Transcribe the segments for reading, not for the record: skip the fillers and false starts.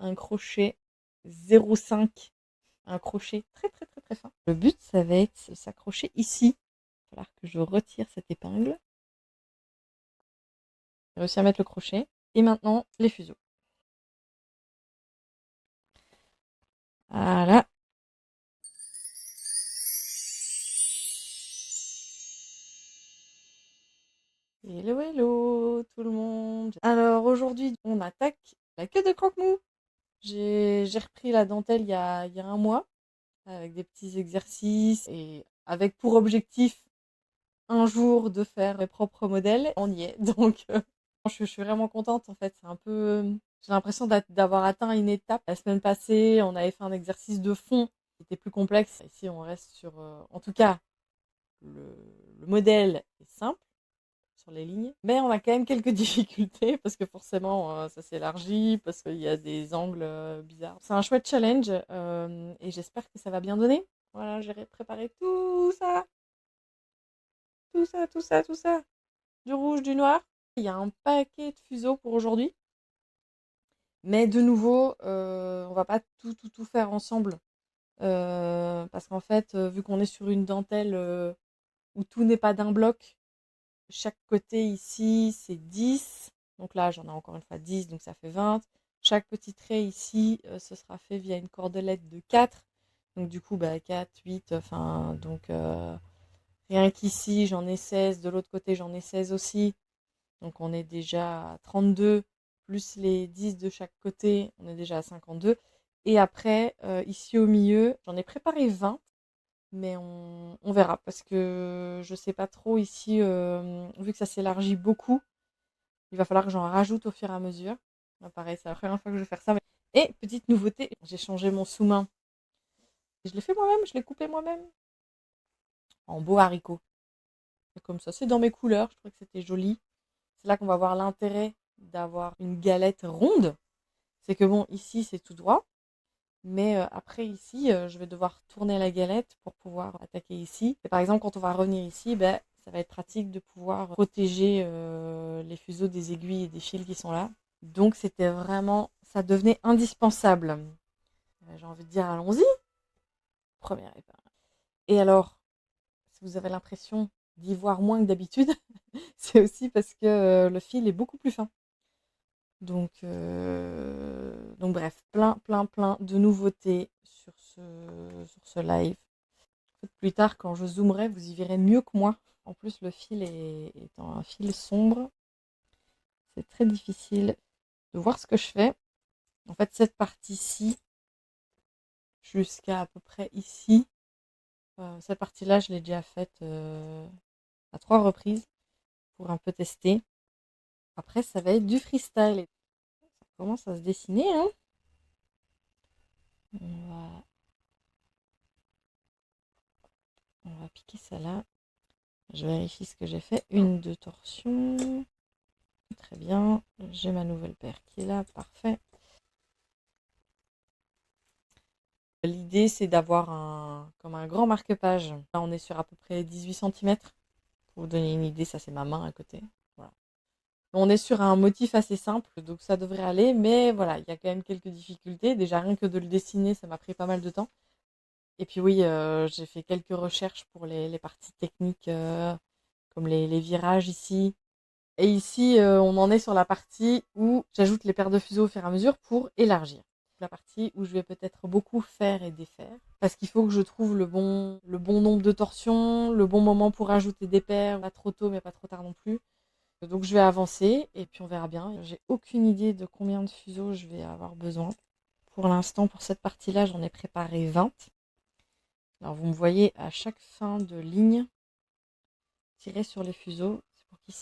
un crochet 0,5, un crochet très très très très fin. Le but, ça va être de s'accrocher ici. Il va falloir que je retire cette épingle. J'ai réussi à mettre le crochet. Et maintenant, les fuseaux. Voilà. Hello, hello tout le monde. Alors aujourd'hui, on attaque la queue de croque-mou. J'ai repris la dentelle il y a un mois avec des petits exercices et avec pour objectif un jour de faire mes propres modèles. On y est, donc je suis vraiment contente en fait. C'est un peu, j'ai l'impression d'avoir atteint une étape. La semaine passée, on avait fait un exercice de fond qui était plus complexe. Ici, on reste sur, en tout cas, le, le modèle est simple sur les lignes, mais on a quand même quelques difficultés parce que forcément ça s'élargit, parce qu'il y a des angles bizarres. C'est un chouette challenge et j'espère que ça va bien donner. Voilà, j'ai préparé tout ça, tout ça, tout ça, tout ça. Du rouge, du noir. Il y a un paquet de fuseaux pour aujourd'hui. Mais de nouveau, on va pas tout faire ensemble. Parce qu'en fait, vu qu'on est sur une dentelle où tout n'est pas d'un bloc, chaque côté ici, c'est 10. Donc là, j'en ai encore une fois 10, donc ça fait 20. Chaque petit trait ici, ce sera fait via une cordelette de 4. Donc du coup, 4, 8, enfin, donc rien qu'ici, j'en ai 16. De l'autre côté, j'en ai 16 aussi. Donc on est déjà à 32, plus les 10 de chaque côté, on est déjà à 52. Et après, ici au milieu, j'en ai préparé 20. Mais on verra parce que je sais pas trop ici, vu que ça s'élargit beaucoup, il va falloir que j'en rajoute au fur et à mesure. Pareil, c'est la première fois que je vais faire ça. Et petite nouveauté, j'ai changé mon sous-main. Je l'ai fait moi-même, je l'ai coupé moi-même en beau haricot. Et comme ça, c'est dans mes couleurs, je trouvais que c'était joli. C'est là qu'on va voir l'intérêt d'avoir une galette ronde. C'est que bon, ici c'est tout droit. Mais après ici, je vais devoir tourner la galette pour pouvoir attaquer ici. Et par exemple, quand on va revenir ici, ça va être pratique de pouvoir protéger les fuseaux des aiguilles et des fils qui sont là. Donc c'était vraiment, ça devenait indispensable. J'ai envie de dire, allons-y. Première épingle. Et alors, si vous avez l'impression d'y voir moins que d'habitude, c'est aussi parce que le fil est beaucoup plus fin. Donc bref, plein de nouveautés sur ce live. Plus tard, quand je zoomerai, vous y verrez mieux que moi. En plus, le fil est un fil sombre. C'est très difficile de voir ce que je fais. En fait, cette partie-ci, jusqu'à à peu près ici, cette partie-là, je l'ai déjà faite à 3 reprises pour un peu tester. Après, ça va être du freestyle. Ça commence à se dessiner, hein. On va piquer ça là. Je vérifie ce que j'ai fait. 1, 2 torsions. Très bien. J'ai ma nouvelle paire qui est là. Parfait. L'idée, c'est d'avoir comme un grand marque-page. Là, on est sur à peu près 18 cm. Pour vous donner une idée, ça, c'est ma main à côté. Voilà. On est sur un motif assez simple, donc ça devrait aller. Mais voilà, il y a quand même quelques difficultés. Déjà, rien que de le dessiner, ça m'a pris pas mal de temps. Et puis oui, j'ai fait quelques recherches pour les parties techniques, comme les virages ici. Et ici, on en est sur la partie où j'ajoute les paires de fuseaux au fur et à mesure pour élargir. La partie où je vais peut-être beaucoup faire et défaire. Parce qu'il faut que je trouve le bon nombre de torsions, le bon moment pour ajouter des paires, pas trop tôt mais pas trop tard non plus. Donc je vais avancer et puis on verra bien. J'ai aucune idée de combien de fuseaux je vais avoir besoin. Pour l'instant, pour cette partie-là, j'en ai préparé 20. Alors vous me voyez à chaque fin de ligne tirer sur les fuseaux. C'est pour qu'ils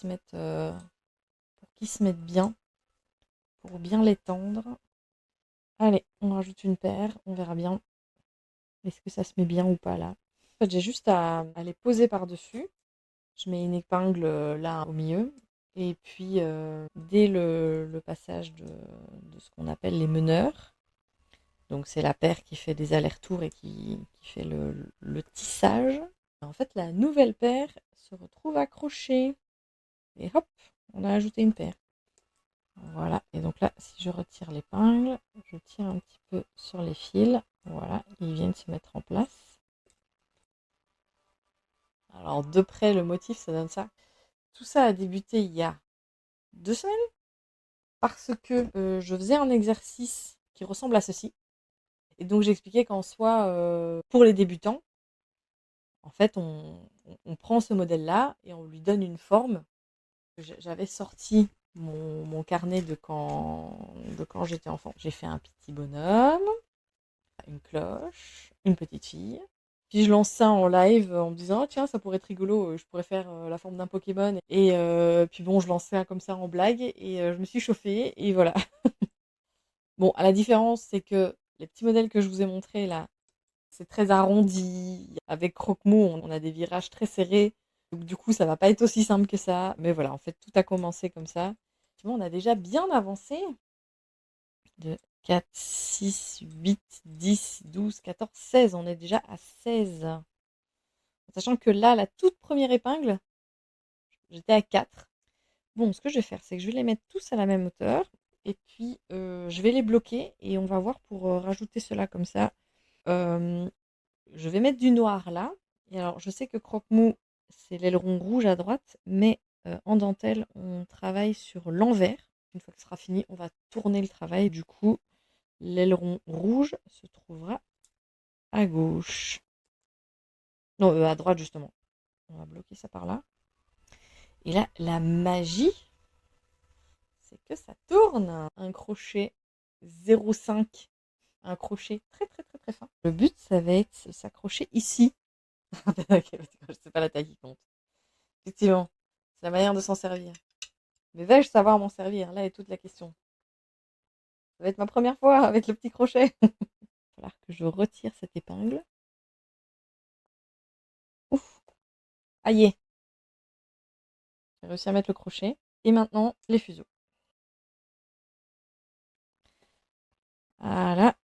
se mettent bien. Pour bien l'étendre. Allez, on rajoute une paire, on verra bien. Est-ce que ça se met bien ou pas là? En fait, j'ai juste à les poser par-dessus. Je mets une épingle là au milieu. Et puis, dès le passage de ce qu'on appelle les meneurs, donc c'est la paire qui fait des allers-retours et qui fait le tissage. En fait, la nouvelle paire se retrouve accrochée. Et hop, on a ajouté une paire. Voilà, et donc là, si je retire l'épingle, je tire un petit peu sur les fils. Voilà, ils viennent se mettre en place. Alors, de près, le motif, ça donne ça. Tout ça a débuté il y a 2 semaines, parce que je faisais un exercice qui ressemble à ceci. Et donc, j'expliquais qu'en soi, pour les débutants, en fait, on prend ce modèle-là et on lui donne une forme. J'avais sorti mon carnet de quand j'étais enfant. J'ai fait un petit bonhomme, une cloche, une petite fille. Puis je lance ça en live en me disant: «Ah tiens, ça pourrait être rigolo, je pourrais faire, la forme d'un Pokémon» et puis bon, je lançais ça comme ça en blague et je me suis chauffée et voilà. Bon, à la différence, c'est que les petits modèles que je vous ai montrés là, c'est très arrondi. Avec Croque-Mou, on a des virages très serrés. Donc du coup, ça va pas être aussi simple que ça. Mais voilà, en fait, tout a commencé comme ça. Effectivement, on a déjà bien avancé. De 4, 6, 8, 10, 12, 14, 16. On est déjà à 16. Sachant que là, la toute première épingle, j'étais à 4. Bon, ce que je vais faire, c'est que je vais les mettre tous à la même hauteur. Et puis, je vais les bloquer. Et on va voir pour rajouter cela comme ça. Je vais mettre du noir là. Et alors, je sais que Croque-Mou, c'est l'aileron rouge à droite. Mais en dentelle, on travaille sur l'envers. Une fois que ce sera fini, on va tourner le travail. Du coup, l'aileron rouge se trouvera à gauche. Non, à droite justement. On va bloquer ça par là. Et là, la magie, c'est que ça tourne. Un crochet 0,5. Un crochet très très très très fin. Le but, ça va être de s'accrocher ici. C'est pas la taille qui compte. Effectivement, c'est la manière de s'en servir. Mais vais-je savoir m'en servir? Là est toute la question. Ça va être ma première fois avec le petit crochet. Il va falloir que je retire cette épingle. Ouf, aïe. J'ai réussi à mettre le crochet. Et maintenant, les fuseaux. Voilà.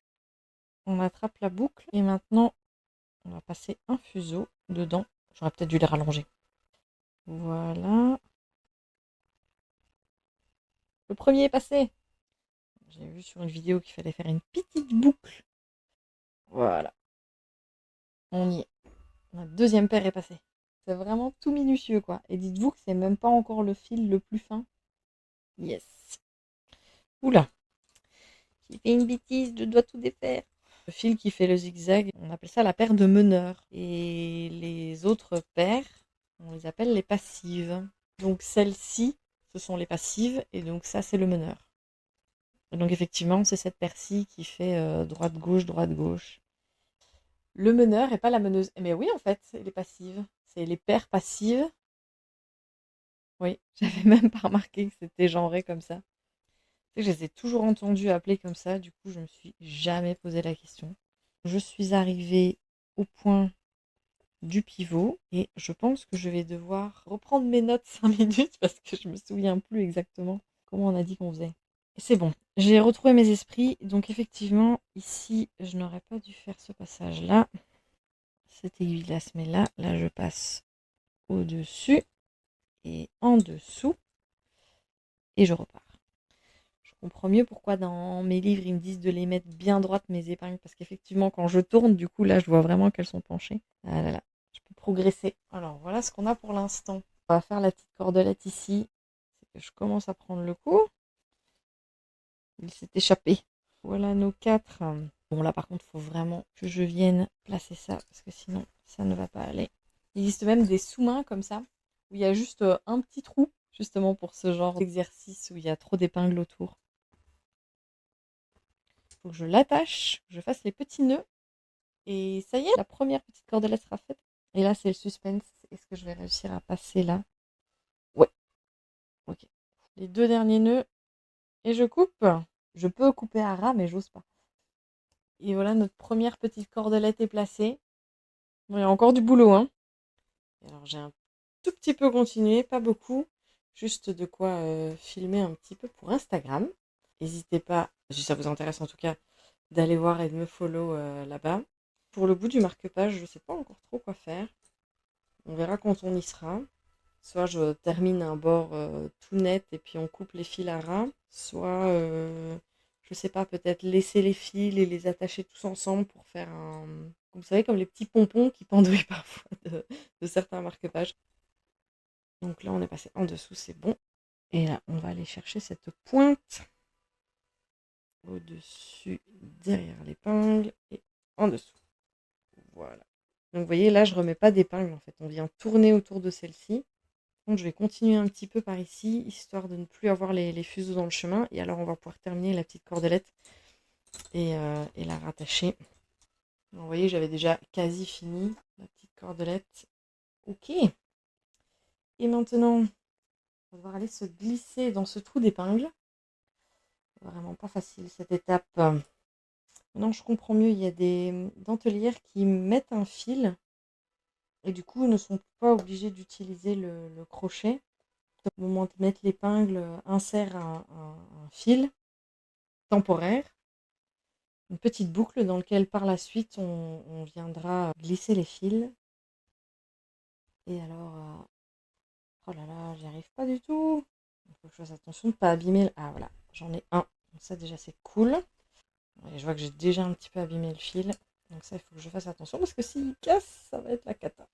On attrape la boucle. Et maintenant, on va passer un fuseau dedans. J'aurais peut-être dû les rallonger. Voilà. Le premier est passé. J'ai vu sur une vidéo qu'il fallait faire une petite boucle. Voilà. On y est. Ma deuxième paire est passée. C'est vraiment tout minutieux, quoi. Et dites-vous que c'est même pas encore le fil le plus fin. Yes. Oula. J'ai fait une bêtise, je dois tout défaire. Le fil qui fait le zigzag, on appelle ça la paire de meneurs. Et les autres paires, on les appelle les passives. Donc celles-ci, ce sont les passives, et donc ça, c'est le meneur. Et donc effectivement, c'est cette paire-ci qui fait droite-gauche, droite-gauche. Le meneur et pas la meneuse. Mais oui, en fait, c'est les passives. C'est les paires passives. Oui, j'avais même pas remarqué que c'était genré comme ça. Je les ai toujours entendus appeler comme ça, du coup, je me suis jamais posé la question. Je suis arrivée au point du pivot et je pense que je vais devoir reprendre mes notes 5 minutes parce que je me souviens plus exactement comment on a dit qu'on faisait. Et c'est bon, j'ai retrouvé mes esprits, donc effectivement, ici, je n'aurais pas dû faire ce passage-là. Cette aiguille-là se met là, là je passe au-dessus et en dessous et je repars. Je comprends mieux pourquoi dans mes livres ils me disent de les mettre bien droites mes épingles parce qu'effectivement quand je tourne du coup là je vois vraiment qu'elles sont penchées. Ah là là, je peux progresser. Alors voilà ce qu'on a pour l'instant. On va faire la petite cordelette ici. C'est que je commence à prendre le coup. Il s'est échappé. Voilà nos 4. Bon là par contre il faut vraiment que je vienne placer ça parce que sinon ça ne va pas aller. Il existe même des sous-mains comme ça où il y a juste un petit trou justement pour ce genre d'exercice où il y a trop d'épingles autour. Faut que je l'attache, que je fasse les petits nœuds. Et ça y est, la première petite cordelette sera faite. Et là, c'est le suspense. Est-ce que je vais réussir à passer là? Ouais. Ok. Les 2 derniers nœuds. Et je coupe. Je peux couper à ras, mais j'ose pas. Et voilà, notre première petite cordelette est placée. Bon, il y a encore du boulot, hein. Alors, j'ai un tout petit peu continué, pas beaucoup. Juste de quoi filmer un petit peu pour Instagram. N'hésitez pas, si ça vous intéresse en tout cas, d'aller voir et de me follow là-bas. Pour le bout du marque-page, je ne sais pas encore trop quoi faire. On verra quand on y sera. Soit je termine un bord tout net et puis on coupe les fils à ras. soit, je sais pas, peut-être laisser les fils et les attacher tous ensemble pour faire un, vous savez, comme les petits pompons qui pendouillent parfois de certains marque-pages. Donc là, on est passé en dessous, c'est bon. Et là, on va aller chercher cette pointe au-dessus, derrière l'épingle et en dessous. Voilà. Donc vous voyez, là, je remets pas d'épingle en fait. On vient tourner autour de celle-ci. Donc je vais continuer un petit peu par ici, histoire de ne plus avoir les fuseaux dans le chemin. Et alors, on va pouvoir terminer la petite cordelette et la rattacher. Donc, vous voyez, j'avais déjà quasi fini la petite cordelette. Ok. Et maintenant, on va devoir aller se glisser dans ce trou d'épingle. Vraiment pas facile cette étape. Maintenant, je comprends mieux. Il y a des dentelières qui mettent un fil et du coup ne sont pas obligés d'utiliser le crochet. Au moment de mettre l'épingle, insère un fil temporaire, une petite boucle dans laquelle par la suite on viendra glisser les fils. Et alors, oh là là, j'y arrive pas du tout. Il faut que je fasse attention de ne pas abîmer. Ah voilà, j'en ai un. Donc ça déjà c'est cool. Et je vois que j'ai déjà un petit peu abîmé le fil. Donc ça, il faut que je fasse attention parce que s'il casse, ça va être la cata.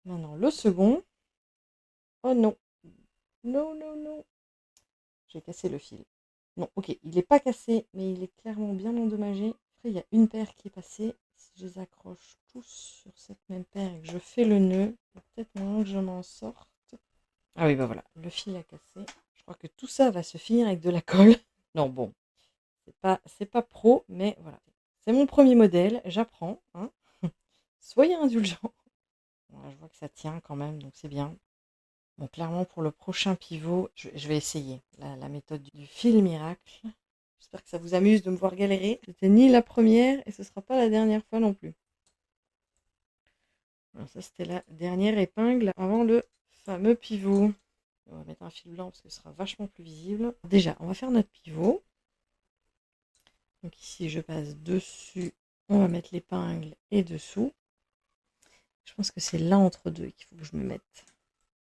Maintenant, le second. Oh non. Non, non, non. J'ai cassé le fil. Non, ok, il n'est pas cassé, mais il est clairement bien endommagé. Après, il y a une paire qui est passée. Si je les accroche tous sur cette même paire et que je fais le nœud, peut-être moyen que je m'en sorte. Ah oui, bah voilà, le fil a cassé. Je crois que tout ça va se finir avec de la colle. Non, bon, c'est pas pro, mais voilà. C'est mon premier modèle, j'apprends. Hein. Soyez indulgents. Voilà, je vois que ça tient quand même, donc c'est bien. Bon, clairement, pour le prochain pivot, je vais essayer la méthode du fil miracle. J'espère que ça vous amuse de me voir galérer. C'était ni la première et ce ne sera pas la dernière fois non plus. Alors ça, c'était la dernière épingle avant le fameux pivot. On va mettre un fil blanc parce que ce sera vachement plus visible. Déjà, on va faire notre pivot. Donc ici, je passe dessus. On va mettre l'épingle et dessous. Je pense que c'est là entre deux qu'il faut que je me mette.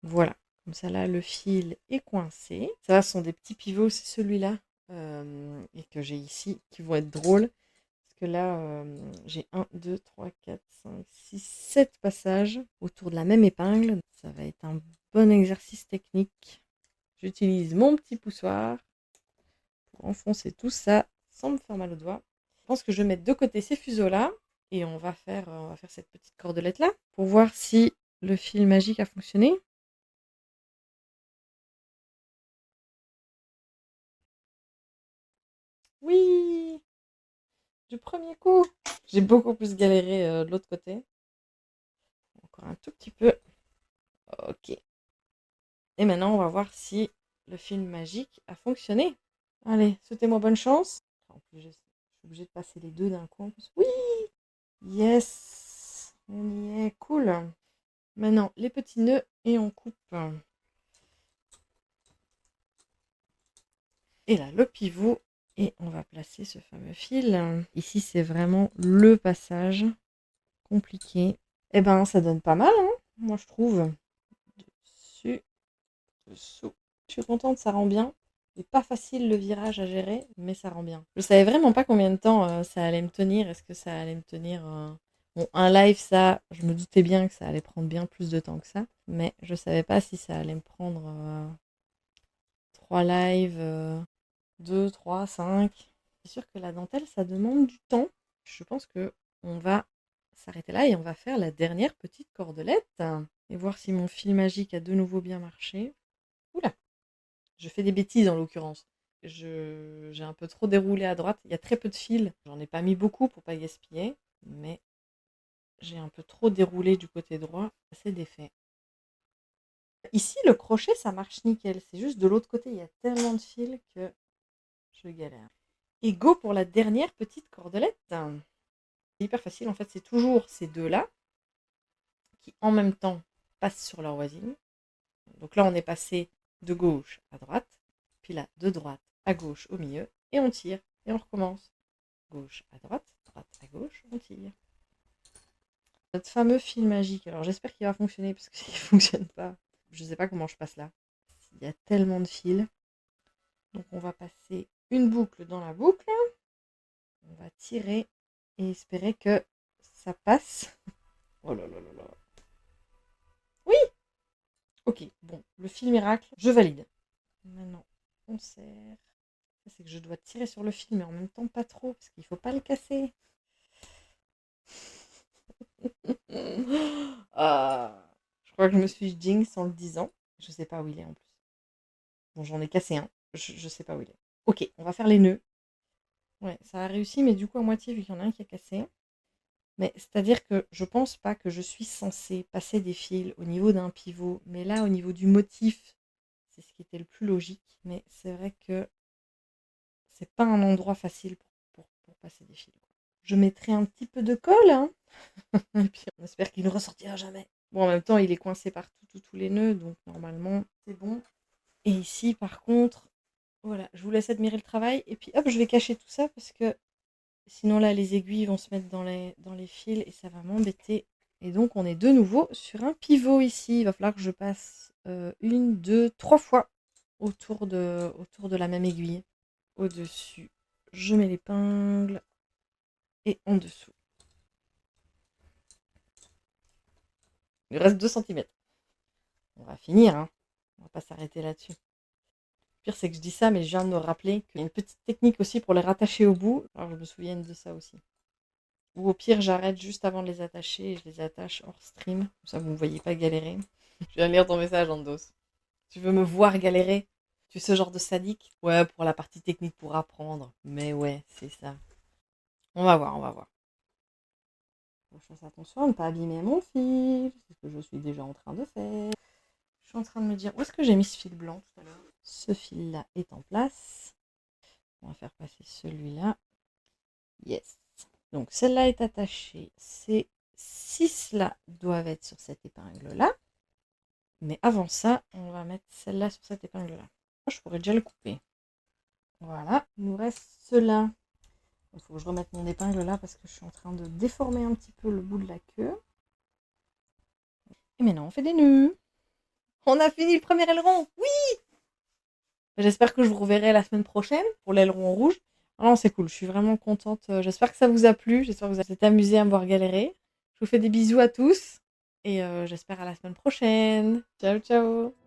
Voilà. Comme ça, là, le fil est coincé. Ça, ce sont des petits pivots, c'est celui-là. Et que j'ai ici, qui vont être drôles. Parce que là, j'ai 1, 2, 3, 4, 5, 6, 7 passages autour de la même épingle. Ça va être un bon exercice technique. J'utilise mon petit poussoir pour enfoncer tout ça sans me faire mal aux doigts. Je pense que je vais mettre de côté ces fuseaux-là. Et on va faire cette petite cordelette-là pour voir si le fil magique a fonctionné. Oui, du premier coup. J'ai beaucoup plus galéré de l'autre côté. Encore un tout petit peu. Ok. Et maintenant, on va voir si le fil magique a fonctionné. Allez, souhaitez-moi bonne chance. En plus, je suis obligée de passer les deux d'un coup en plus. Oui, yes, on y est, cool. Maintenant, les petits nœuds et on coupe. Et là, le pivot. Et on va placer ce fameux fil. Ici, c'est vraiment le passage compliqué. Eh ben, ça donne pas mal, hein, moi je trouve. Dessus, dessous. Je suis contente, ça rend bien. C'est pas facile le virage à gérer, mais ça rend bien. Je savais vraiment pas combien de temps ça allait me tenir. Est-ce que ça allait me tenir Bon, un live, ça, je me doutais bien que ça allait prendre bien plus de temps que ça. Mais je savais pas si ça allait me prendre 3 lives, 2, 3, 5. C'est sûr que la dentelle, ça demande du temps. Je pense que on va s'arrêter là et on va faire la dernière petite cordelette et voir si mon fil magique a de nouveau bien marché. Oula, je fais des bêtises en l'occurrence. J'ai un peu trop déroulé à droite. Il y a très peu de fils. J'en ai pas mis beaucoup pour pas gaspiller, mais j'ai un peu trop déroulé du côté droit. C'est défait. Ici, le crochet, ça marche nickel. C'est juste de l'autre côté, il y a tellement de fils que je galère. Et go pour la dernière petite cordelette. C'est hyper facile, en fait, c'est toujours ces deux-là qui, en même temps, passent sur leur voisine. Donc là, on est passé de gauche à droite, puis là, de droite à gauche au milieu, et on tire, et on recommence. Gauche à droite à gauche, on tire. Notre fameux fil magique, alors j'espère qu'il va fonctionner, parce que s'il ne fonctionne pas, je ne sais pas comment je passe là. Il y a tellement de fils. Donc on va passer une boucle dans la boucle. On va tirer et espérer que ça passe. Oh là là là là. Oui. Ok, bon, le fil miracle, je valide. Maintenant, on serre. C'est que je dois tirer sur le fil, mais en même temps pas trop, parce qu'il faut pas le casser. Ah, je crois que je me suis jinx en le disant. Je sais pas où il est en plus. Bon, j'en ai cassé un. Je sais pas où il est. Ok, on va faire les nœuds. Ouais, ça a réussi, mais du coup à moitié, vu qu'il y en a un qui a cassé. Mais c'est-à-dire que je pense pas que je suis censée passer des fils au niveau d'un pivot. Mais là, au niveau du motif, c'est ce qui était le plus logique. Mais c'est vrai que c'est pas un endroit facile pour passer des fils, quoi. Je mettrai un petit peu de colle, hein. Et puis on espère qu'il ne ressortira jamais. Bon, en même temps, il est coincé partout, tous les nœuds, donc normalement, c'est bon. Et ici, par contre, voilà, je vous laisse admirer le travail. Et puis hop, je vais cacher tout ça parce que sinon là, les aiguilles vont se mettre dans les fils et ça va m'embêter. Et donc, on est de nouveau sur un pivot ici. Il va falloir que je passe 1, 2, 3 fois autour de la même aiguille. Au-dessus, je mets l'épingle et en dessous. Il reste 2 centimètres. On va finir, hein. On va pas s'arrêter là-dessus. Le pire, c'est que je dis ça, mais je viens de me rappeler qu'il y a une petite technique aussi pour les rattacher au bout. Alors, je me souviens de ça aussi. Ou au pire, j'arrête juste avant de les attacher et je les attache hors stream. Comme ça, vous ne me voyez pas galérer. Je viens de lire ton message, Andos. Tu veux me voir galérer? Tu es ce genre de sadique? Ouais, pour la partie technique pour apprendre. Mais ouais, c'est ça. On va voir, on va voir. Faut que je fasse attention à ne pas abîmer mon fil. C'est ce que je suis déjà en train de faire. Je suis en train de me dire, où est-ce que j'ai mis ce fil blanc tout à l'heure? Ce fil-là est en place. On va faire passer celui-là. Yes. Donc celle-là est attachée. Ces 6-là doivent être sur cette épingle-là. Mais avant ça, on va mettre celle-là sur cette épingle-là. Je pourrais déjà le couper. Voilà. Il nous reste cela. Il faut que je remette mon épingle là parce que je suis en train de déformer un petit peu le bout de la queue. Et maintenant, on fait des nœuds. On a fini le premier aileron. Oui! J'espère que je vous reverrai la semaine prochaine pour l'aileron rouge. Non, c'est cool, je suis vraiment contente. J'espère que ça vous a plu, j'espère que vous êtes amusés à me voir galérer. Je vous fais des bisous à tous et j'espère à la semaine prochaine. Ciao, ciao!